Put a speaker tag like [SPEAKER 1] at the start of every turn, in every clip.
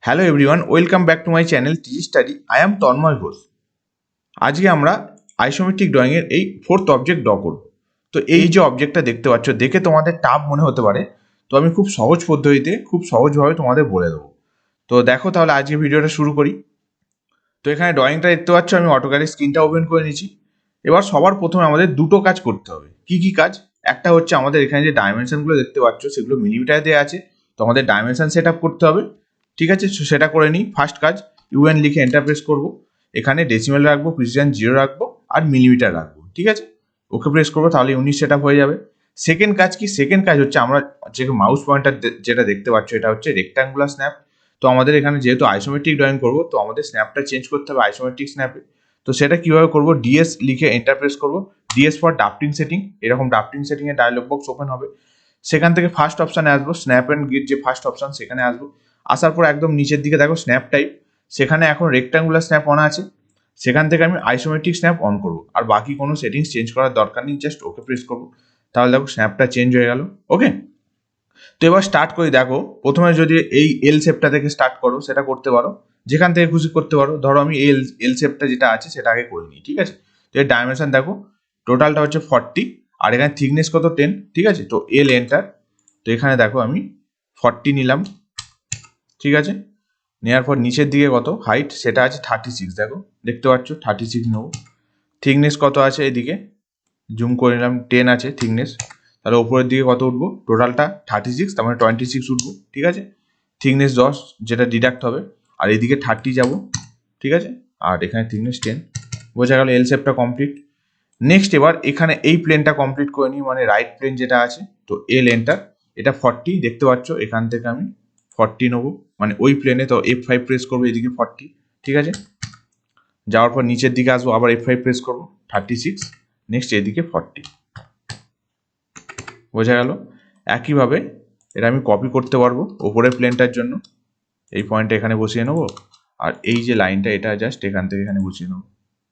[SPEAKER 1] Hello everyone, welcome back to my channel tgsstudy। I am Tanmoy Ghosh. আজকে আমরা isometric ড্রয়িংয়ের এই ফোর্থ অবজেক্ট ড্র করব। তো এই যে অবজেক্টটা দেখতে পাচ্ছ, দেখে তোমাদের টাফ মনে হতে পারে, তো আমি খুব সহজ পদ্ধতিতে খুব সহজভাবে তোমাদের বলে দেবো। তো দেখো তাহলে আজকে ভিডিওটা শুরু করি। তো এখানে ড্রয়িংটা দেখতে পাচ্ছ, আমি অটোক্যাডের স্ক্রিনটা ওপেন করে নিয়েছি। এবার সবার প্রথমে আমাদের দুটো কাজ করতে হবে। কি কি কাজ? একটা হচ্ছে আমাদের এখানে যে ডাইমেনশনগুলো দেখতে পাচ্ছ সেগুলো মিলিমিটারে দেওয়া আছে, তো আমাদের ডাইমেনশন সেট আপ করতে হবে। ঠিক আছে, সেটা করে নিই। ফার্স্ট কাজ, ইউএন লিখে এন্টার প্রেস করবো। এখানে ডেসিমেল রাখবো, প্রিসিশন 0 রাখবো, আর মিলিমিটার রাখবো। ঠিক আছে, ওকে প্রেস করবো, তাহলে ইউনিট সেট আপ হয়ে যাবে। সেকেন্ড কাজ কি? সেকেন্ড কাজ হচ্ছে আমরা যে মাউস পয়েন্টার যেটা দেখতে পাচ্ছ, এটা হচ্ছে রেক্ট্যাঙ্গুলার স্ন্যাপ। তো আমাদের এখানে যেহেতু আইসোমেট্রিক ড্রয়িং করবো, তো আমাদের স্ন্যাপটা চেঞ্জ করতে হবে আইসোমেট্রিক স্ন্যাপে। তো সেটা কিভাবে করবো? ডিএস লিখে এন্টার প্রেস করবো। ডিএস ফর ড্রাফটিং সেটিং, এরকম ড্রাফটিং সেটিং এর ডায়লগ বক্স ওপেন হবে। সেখান থেকে ফার্স্ট অপশানে আসবো, স্ন্যাপ অ্যান্ড গ্রিড যে ফার্স্ট অপশান, সেখানে আসবো। আসার পর একদম নিচের দিকে দেখো স্ন্যাপ টাইপ, সেখানে এখন রেক্ট্যাঙ্গুলার স্ন্যাপ অন আছে। সেখান থেকে আমি আইসোমেট্রিক স্ন্যাপ অন করবো, আর বাকি কোনো সেটিংস চেঞ্জ করার দরকার নেই, জাস্ট ওকে প্রেস করবো। তাহলে দেখো স্ন্যাপটা চেঞ্জ হয়ে গেল। ওকে, তো এবার স্টার্ট করি। দেখো প্রথমে যদি এই এল শেপটা থেকে স্টার্ট করো, সেটা করতে পারো, যেখান থেকে খুশি করতে পারো। ধরো আমি এল শেপটা যেটা আছে সেটা আগে করে নিই। ঠিক আছে, তো এর ডাইমেনশন দেখো, টোটালটা হচ্ছে 40, আর এখানে থিকনেস কত? 10। ঠিক আছে, তো এল এন্টার। তো এখানে দেখো আমি 40 নিলাম। ঠিক আছে, নেওয়ার পর নিচের দিকে কত হাইট, সেটা আছে 36। দেখো দেখতে পাচ্ছ 36 নেবো। থিকনেস কত আছে এদিকে, জুম করে নিলাম, 10 আছে থিকনেস। তাহলে ওপরের দিকে কত উঠবো? টোটালটা 36, তার মানে 26 উঠবো। ঠিক আছে, থিকনেস 10 যেটা ডিডাক্ট হবে, আর এদিকে 30 যাব। ঠিক আছে, আর এখানে থিকনেস 10। বোঝা গেল এল শেপটা কমপ্লিট। নেক্সট এবার এখানে এই প্লেনটা কমপ্লিট করে নিই, মানে রাইট প্লেন যেটা আছে। তো এল এন্টার, এটা 40 দেখতে পাচ্ছ, এখান থেকে আমি 40 নেবো, মানে ওই প্লেনে। তো F5 প্রেস করবো, এদিকে 40। ঠিক আছে, যাওয়ার পর নিচের দিকে আসবো, আবার F5 প্রেস করবো, 36। নেক্সট এদিকে 40। বোঝা গেল? একইভাবে এটা আমি কপি করতে পারবো ওপরের প্লেনটার জন্য। এই পয়েন্টটা এখানে বসিয়ে নেবো, আর এই যে লাইনটা, এটা জাস্ট এখান থেকে এখানে বসিয়ে নেবো।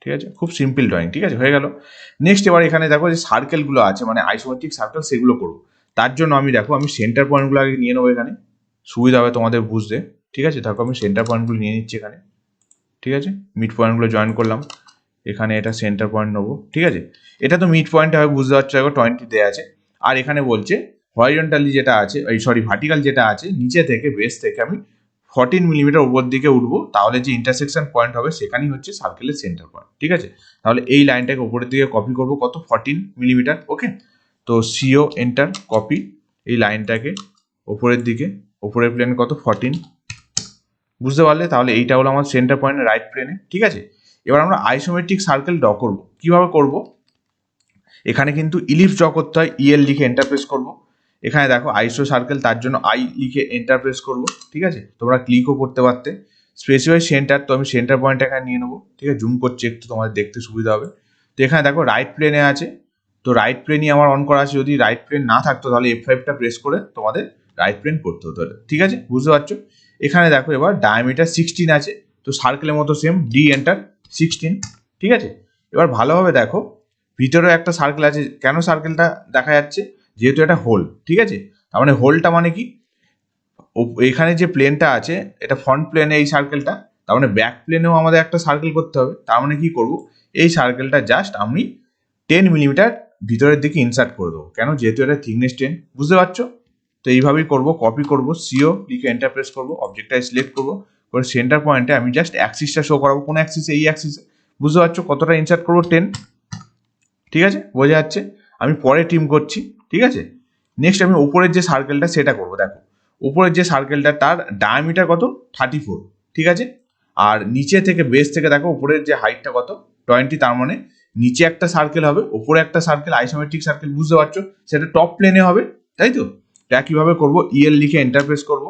[SPEAKER 1] ঠিক আছে, খুব সিম্পল ড্রয়িং। ঠিক আছে, হয়ে গেল। নেক্সট এবার এখানে দেখো যে সার্কেলগুলো আছে, মানে আইসোমেট্রিক সার্কেল, সেগুলো করবো। তার জন্য আমি দেখো আমি সেন্টার পয়েন্টগুলো আগে নিয়ে নেবো, এখানে সুবিধা হবে তোমাদের বুঝতে। ঠিক আছে, দেখো আমি সেন্টার পয়েন্টগুলো নিয়ে নিচ্ছি এখানে। ঠিক আছে, মিড পয়েন্টগুলো জয়েন করলাম, এখানে এটা সেন্টার পয়েন্ট নেবো। ঠিক আছে, এটা তো মিড পয়েন্ট হবে, বুঝতে পারছো, দেখো 20 দেওয়া আছে। আর এখানে বলছে হরিজন্টালি যেটা আছে, ভার্টিক্যাল যেটা আছে, নিচে থেকে বেস থেকে আমি 14 মিলিমিটার উপর দিকে উঠবো, তাহলে যে ইন্টারসেকশন পয়েন্ট হবে সেখানেই হচ্ছে সার্কেলের সেন্টার পয়েন্ট। ঠিক আছে, তাহলে এই লাইনটাকে উপরের দিকে কপি করবো, কত? 14 মিলিমিটার। ওকে, তো সিও এন্টার, কপি এই লাইনটাকে উপরের দিকে, উপরের প্লেন কত? 14। বুঝতে পারলে? তাহলে এইটা হলো আমার সেন্টার পয়েন্ট রাইট প্লেনে। ঠিক আছে, এবার আমরা আইসোমেট্রিক সার্কেল ড্র করবো। কিভাবে করব? এখানে কিন্তু ইলিপস ড্র করতে হয়, ইএল লিখে এন্টার প্রেস করবো। এখানে দেখো আইসো সার্কেল, তার জন্য আই লিখে এন্টার প্রেস করবো। ঠিক আছে, তোমরা ক্লিকও করতে পারতে। স্পেসিফাই সেন্টার, তো আমি সেন্টার পয়েন্ট এখানে নিয়ে নেবো। ঠিক আছে, জুম করছি একটু, তোমাদের দেখতে সুবিধা হবে। তো এখানে দেখো রাইট প্লেনে আছে, তো রাইট প্লেনই আমার অন করা আছে। যদি রাইট প্লেন না থাকতো তাহলে F5টা প্রেস করে তোমাদের রাইট প্লেন করতে হতো। ঠিক আছে, বুঝতে পারছো? এখানে দেখো এবার ডায়ামিটার 16 আছে, তো সার্কেলের মতো সেম, ডি এন্টার 16। ঠিক আছে, এবার ভালোভাবে দেখো, ভিতরে একটা সার্কেল আছে। কেন সার্কেলটা দেখা যাচ্ছে? যেহেতু এটা হোল। ঠিক আছে, তার মানে হোলটা মানে কি, এখানে যে প্লেনটা আছে এটা ফ্রন্ট প্লেনে এই সার্কেলটা, তার মানে ব্যাক প্লেনেও আমাদের একটা সার্কেল করতে হবে। তার মানে কি করব, এই সার্কেলটা জাস্ট আমি 10 মিলিমিটার ভিতরের দিকে ইনসার্ট করে দেবো। কেন? যেহেতু এটা থিকনেস 10। বুঝতে পারছো? তো এইভাবেই করব, কপি করব, সিও লিখে এন্টার প্রেস করবো, অবজেক্টটা সিলেক্ট করবো, করে সেন্টার পয়েন্টে আমি জাস্ট অ্যাক্সিসটা শো করাবো। কোন অ্যাক্সিসে? এই অ্যাক্সিসে। বুঝতে পারছো কতটা ইনসার্ট করবো? 10। ঠিক আছে, বোঝা যাচ্ছে? আমি পরে ট্রিম করছি। ঠিক আছে, নেক্সট আমি উপরের যে সার্কেলটা সেটা করবো। দেখো উপরের যে সার্কেলটা, তার ডায়ামিটার কত? 34। ঠিক আছে, আর নিচে থেকে বেস থেকে দেখো উপরের যে হাইটটা কত? 20। তার মানে নিচে একটা সার্কেল হবে, উপরে একটা সার্কেল, আইসোমেট্রিক সার্কেল। বুঝতে পারছো? সেটা টপ প্লেনে হবে, তাই তো? একইভাবে করবো, ইএল লিখে এন্টার প্রেস করবো,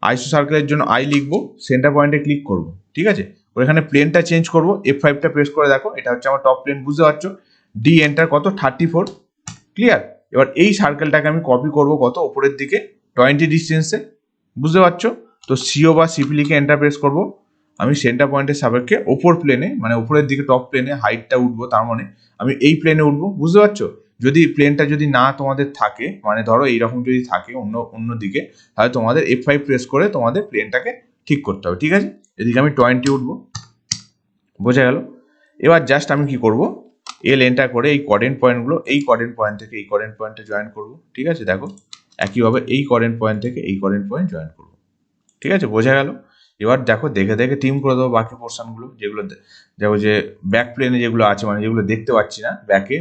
[SPEAKER 1] আইসো সার্কেলের জন্য আই লিখবো, সেন্টার পয়েন্টে ক্লিক করবো। ঠিক আছে, ওখানে প্লেনটা চেঞ্জ করবো, F5টা প্রেস করে দেখো, এটা হচ্ছে আমার টপ প্লেন। বুঝতে পারছো? ডি এন্টার কত? 34। ক্লিয়ার? এবার এই সার্কেলটাকে আমি কপি করবো, কত? উপরের দিকে 20 ডিস্টেন্সে। বুঝতে পারছো? তো সিও বা সিপি লিখে এন্টার প্রেস করবো, আমি সেন্টার পয়েন্টের সাপেক্ষে ওপর প্লেনে, মানে উপরের দিকে টপ প্লেনে হাইটটা উঠবো, তার মানে আমি এই প্লেনে উঠবো। বুঝতে পারছো? যদি প্লেনটা যদি না তোমাদের থাকে, মানে ধরো এইরকম যদি থাকে অন্য দিকে, তাহলে তোমাদের F5 প্রেস করে তোমাদের প্লেনটাকে ঠিক করতে হবে, ঠিক আছে। এদিকে আমি 20 উঠবো, বোঝা গেল। এবার জাস্ট আমি কি করব, এল এন্টার করে এই কোঅর্ডিনেট পয়েন্টগুলো এই কোঅর্ডিনেট পয়েন্ট থেকে এই কোঅর্ডিনেট পয়েন্টে জয়েন করব, ঠিক আছে। দেখো একইভাবে এই কোঅর্ডিনেট পয়েন্ট থেকে এই কোঅর্ডিনেট পয়েন্ট জয়েন করব, ঠিক আছে, বোঝা গেল। এবার দেখো দেখে দেখে টিম করে দেবো বাকি পোর্শনগুলো, যেগুলো দেখো যে ব্যাক প্লেনে যেগুলো আছে, মানে যেগুলো দেখতে পাচ্ছি না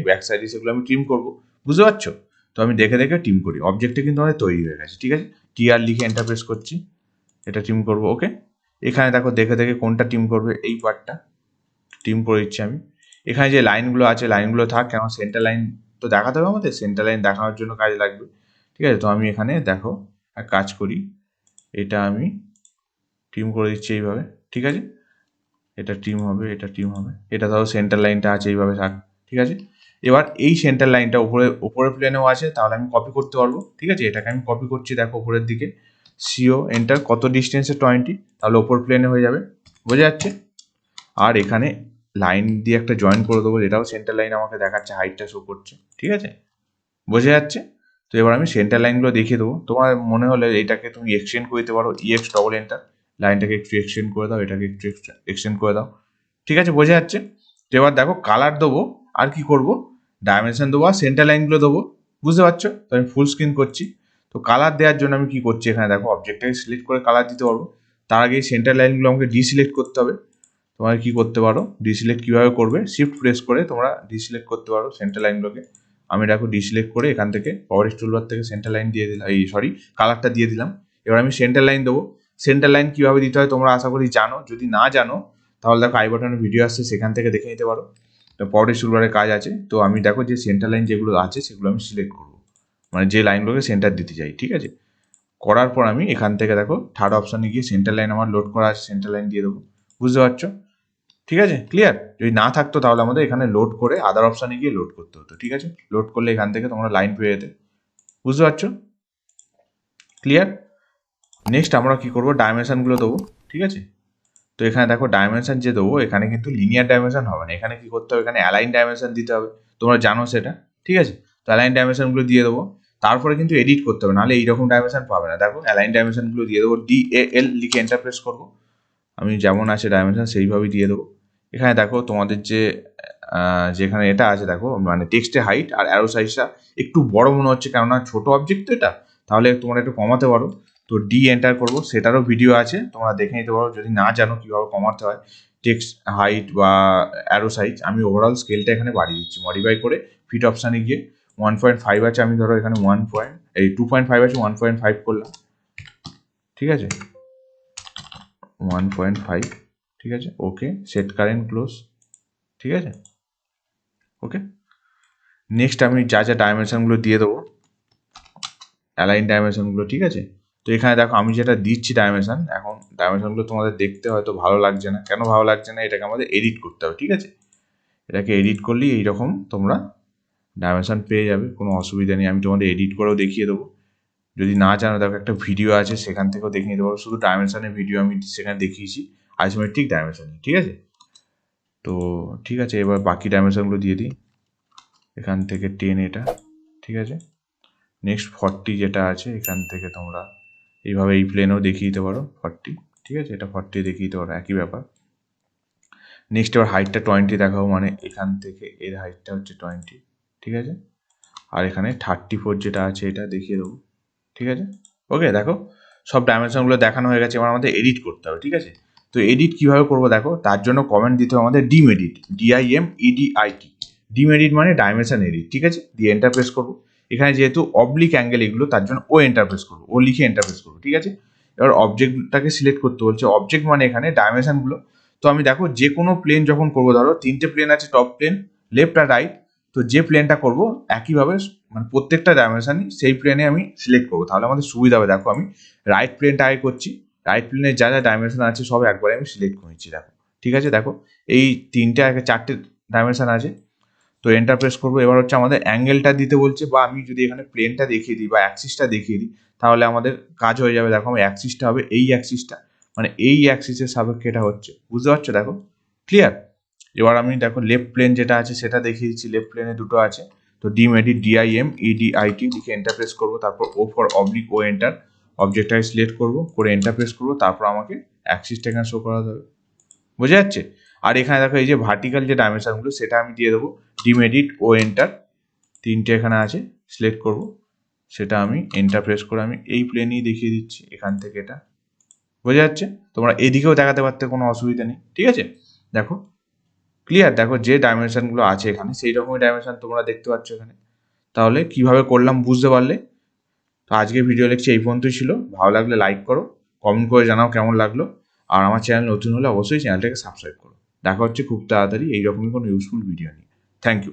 [SPEAKER 1] ব্যাক সাইডে, সেগুলো আমি টিম করব, বুঝতে পারছো। তো আমি দেখে দেখে টিম করি, অবজেক্টটা কিন্তু আমাদের তৈরি হয়ে গেছে, ঠিক আছে। টিআর লিখে এন্টার প্রেস করছি, এটা টিম করব, ওকে। এখানে দেখো দেখে দেখে কোনটা টিম করবে, এই পার্টটা টিম করে দিচ্ছি আমি। এখানে যে লাইনগুলো আছে লাইনগুলো থাক, কেন সেন্টার লাইন তো দেখাতে হবে আমাদের, সেন্টার লাইন দেখানোর জন্য কাজে লাগবে, ঠিক আছে। তো আমি এখানে দেখো এক কাজ করি, এটা আমি টিম করে দিচ্ছি এইভাবে, ঠিক আছে। এটা টিম হবে, এটা টিম হবে, এটা ধরো সেন্টার লাইনটা আছে এইভাবে থাক, ঠিক আছে। এবার এই সেন্টার লাইনটা উপরের প্লেনেও আছে, তাহলে আমি কপি করতে পারবো, ঠিক আছে। এটাকে আমি কপি করছি, দেখো উপরের দিকে সিও এন্টার, কত ডিস্টেন্সে 20, তাহলে ওপর প্লেনে হয়ে যাবে, বোঝা যাচ্ছে। আর এখানে লাইন দিয়ে একটা জয়েন করে দেবো, যেটাও সেন্টার লাইন আমাকে দেখাচ্ছে, হাইটটা শো করছে, ঠিক আছে, বোঝা যাচ্ছে। তো এবার আমি সেন্টার লাইনগুলো দেখিয়ে দেবো, তোমার মনে হলে এটাকে তুমি এক্সটেন্ড করে দিতে পারো, ইএক্স ডবল এন্টার, লাইনটাকে একটু এক্সটেন্ড করে দাও, এটাকে একটু এক্সটেন্ড করে দাও, ঠিক আছে, বোঝা যাচ্ছে। তো এবার দেখো কালার দেবো, আর কি করব, ডাইমেনশন দেবো আর সেন্টার লাইনগুলো দেবো, বুঝতে পারছো। তো আমি ফুল স্ক্রিন করছি। তো কালার দেওয়ার জন্য আমি কি করছি, এখানে দেখো অবজেক্টটাকে সিলেক্ট করে কালার দিতে পারবো, তার আগে সেন্টার লাইনগুলো আমাকে ডিসিলেক্ট করতে হবে। তোমরা কি করতে পারো, ডিসিলেক্ট কীভাবে করবে, শিফট প্রেস করে তোমরা ডিসিলেক্ট করতে পারো সেন্টার লাইনগুলোকে। আমি দেখো ডিসিলেক্ট করে এখান থেকে পাওয়ার টুলবার থেকে সেন্টার লাইন দিয়ে দিলাম, কালারটা দিয়ে দিলাম। এবার আমি সেন্টার লাইন দেবো। সেন্টার লাইন কীভাবে দিতে হয় তোমরা আশা করি জানো, যদি না জানো তাহলে দেখো আই বাটনের ভিডিও আসছে, সেখান থেকে দেখে নিতে পারো। তো পাওয়ার টুলবারের কাজ আছে। তো আমি দেখো যে সেন্টার লাইন যেগুলো আছে সেগুলো আমি সিলেক্ট করবো, মানে যে লাইনগুলোকে সেন্টার দিতে চাই, ঠিক আছে। করার পর আমি এখান থেকে দেখো থার্ড অপশানে গিয়ে সেন্টার লাইন আমার লোড করা আছে, সেন্টার লাইন দিয়ে দেবো, বুঝতে পারছো, ঠিক আছে, ক্লিয়ার। যদি না থাকতো তাহলে আমাদের এখানে লোড করে আদার অপশানে গিয়ে লোড করতে হতো, ঠিক আছে। লোড করলে এখান থেকে তোমরা লাইন পেয়ে যেতে, বুঝতে পারছো, ক্লিয়ার। নেক্সট আমরা কি করবো, ডাইমেনশনগুলো দেবো, ঠিক আছে। তো এখানে দেখো ডাইমেনশন যে দেবো, এখানে কিন্তু লিনিয়ার ডাইমেনশন হবে না, এখানে কি করতে হবে, এখানে অ্যালাইন ডাইমেনশন দিতে হবে, তোমরা জানো সেটা, ঠিক আছে। তো অ্যালাইন ডাইমেনশনগুলো দিয়ে দেবো, তারপরে কিন্তু এডিট করতে হবে, নাহলে এইরকম ডাইমেনশন পাবে না। দেখো অ্যালাইন ডাইমেনশনগুলো দিয়ে দেবো, DAL লিখে এন্টার প্রেস করবো, আমি যেমন আছে ডাইমেনশন সেইভাবেই দিয়ে দেবো। এখানে দেখো তোমাদের যেখানে এটা আছে দেখো, মানে টেক্সটের হাইট আর অ্যারো সাইজটা একটু বড় মনে হচ্ছে, কেননা ছোট অবজেক্ট তো এটা, তাহলে তোমরা একটু কমাতে পারো। তো ডি এন্টার করবো, সেটারও ভিডিও আছে, তোমরা দেখে নিতে পারো যদি না জানো কীভাবে কমাতে হয় টেক্সট হাইট বা অ্যারো সাইজ। আমি ওভারঅল স্কেলটা এখানে বাড়িয়ে দিচ্ছি, মডিফাই করে ফিট অপশানে গিয়ে 1.5 আছে, আমি ধরো এখানে 2.5 আছে, 1.5 করলাম, ঠিক আছে, 1.5, ঠিক আছে, ওকে, সেট কারেন্ট ক্লোজ, ঠিক আছে, ওকে। নেক্সট আমি যা যা ডাইমেনশনগুলো দিয়ে দেবো, অ্যালাইন ডাইমেনশনগুলো, ঠিক আছে। তো এখানে দেখো আমি যেটা দিচ্ছি ডাইমেনশন, এখন ডাইমেনশনগুলো তোমাদের দেখতে হয়তো ভালো লাগছে না, কেন ভালো লাগছে না, এটাকে আমাদের এডিট করতে হবে, ঠিক আছে। এটাকে এডিট করলেই এইরকম তোমরা ডাইমেনশন পেয়ে যাবে, কোনো অসুবিধা নেই। আমি তোমাদের এডিট করেও দেখিয়ে দেবো, যদি না জানো দেখো একটা ভিডিও আছে, সেখান থেকেও দেখে নিতে পারো, শুধু ডাইমেনশনের ভিডিও আমি সেখানে দেখিয়েছি, আইসোমেট্রিক ডাইমেনশন, ঠিক আছে। তো ঠিক আছে, এবার বাকি ডাইমেনশনগুলো দিয়ে দিই, এখান থেকে 10 এটা, ঠিক আছে। নেক্সট 40 যেটা আছে, এখান থেকে তোমরা এইভাবে এই প্লেনেও দেখিয়ে দিতে পারো 40, ঠিক আছে, এটা 40 দেখিয়ে দিতে পারো, একই ব্যাপার। নেক্সট এবার হাইটটা 20 দেখাবো, মানে এখান থেকে এর হাইটটা হচ্ছে 20, ঠিক আছে। আর এখানে 34 যেটা আছে এটা দেখিয়ে দেবো, ঠিক আছে, ওকে। দেখো সব ডাইমেনশনগুলো দেখানো হয়ে গেছে, এবার আমাদের এডিট করতে হবে, ঠিক আছে। তো এডিট কীভাবে করবো দেখো, তার জন্য কমেন্ট দিতে হবে আমাদের ডিম এডিট, DIMEDIT, ডিম এডিট মানে ডাইমেনশন এডিট, ঠিক আছে। দিয়ে এন্টার প্রেস করবো, এখানে যেহেতু অবলিক অ্যাঙ্গেল এগুলো, তার জন্য ও এন্টার প্রেস করবো, ও লিখে এন্টার প্রেস করবো, ঠিক আছে। এবার অবজেক্টটাকে সিলেক্ট করতে বলছে, অবজেক্ট মানে এখানে ডাইমেনশনগুলো। তো আমি দেখো যে কোনো প্লেন যখন করবো, ধরো 3টে প্লেন আছে, টপ প্লেন, লেফট আর রাইট, তো যে প্লেনটা করবো একইভাবে মানে প্রত্যেকটা ডাইমেনশনই সেই প্লেনে আমি সিলেক্ট করবো, তাহলে আমাদের সুবিধা হবে। দেখো আমি রাইট প্লেনটা আগে করছি, রাইট প্লেনের যা যা ডাইমেনশন আছে সব একবারে আমি সিলেক্ট করে নিচ্ছি, দেখো, ঠিক আছে। দেখো এই 4টে ডাইমেনশন আছে, তো এন্টার প্রেস করবো। এবার হচ্ছে আমাদের অ্যাঙ্গেলটা দিতে বলছে, বা আমি যদি এখানে প্লেনটা দেখিয়ে দিই বা অ্যাক্সিসটা দেখিয়ে দিই, তাহলে আমাদের কাজ হয়ে যাবে। দেখো আমার অ্যাক্সিসটা হবে এই অ্যাক্সিসটা, মানে এই অ্যাক্সিসের সাপেক্ষে এটা হচ্ছে, বুঝতে পারছো, দেখো, ক্লিয়ার। এবার আমি দেখো লেফট প্লেন যেটা আছে সেটা দেখিয়ে দিচ্ছি, লেফট প্লেনে দুটো আছে, তো ডিম এডিট DIMEDIT লিখে এন্টার প্রেস করবো, তারপর O for oblique O enter, অবজেক্টটাকে সিলেক্ট করবো, করে এন্টার প্রেস করবো, তারপর আমাকে অ্যাক্সিসটা এখানে শো করাতে হবে। বোঝা যাচ্ছে? আর এখানে দেখো এই যে ভার্টিক্যাল যে ডাইমেনশনগুলো সেটা আমি দিয়ে দেবো ডিম এডিট ও এন্টার, তিনটে এখানে আছে, সিলেক্ট করব, সেটা আমি এন্টার প্রেস করে আমি এই প্লেনেই দেখিয়ে দিচ্ছি এখান থেকে এটা। বোঝা যাচ্ছে? তোমরা এদিকেও দেখাতে পারতে, কোনো অসুবিধা নেই, ঠিক আছে? দেখো ক্লিয়ার, দেখো যে ডাইমেনশনগুলো আছে এখানে সেই রকমই ডাইমেনশন তোমরা দেখতে পাচ্ছ এখানে। তাহলে কিভাবে করলাম বুঝতে পারলে? তো আজকের ভিডিও লেকচার এই পর্যন্তই ছিল। ভালো লাগলে লাইক করো, কমেন্ট করে জানাও কেমন লাগলো, আর আমার চ্যানেল নতুন হলে অবশ্যই চ্যানেলটাকে সাবস্ক্রাইব করো। দেখা হচ্ছে খুব তাড়াতাড়ি এইরকমই কোনো ইউজফুল ভিডিও নিয়ে। Thank you.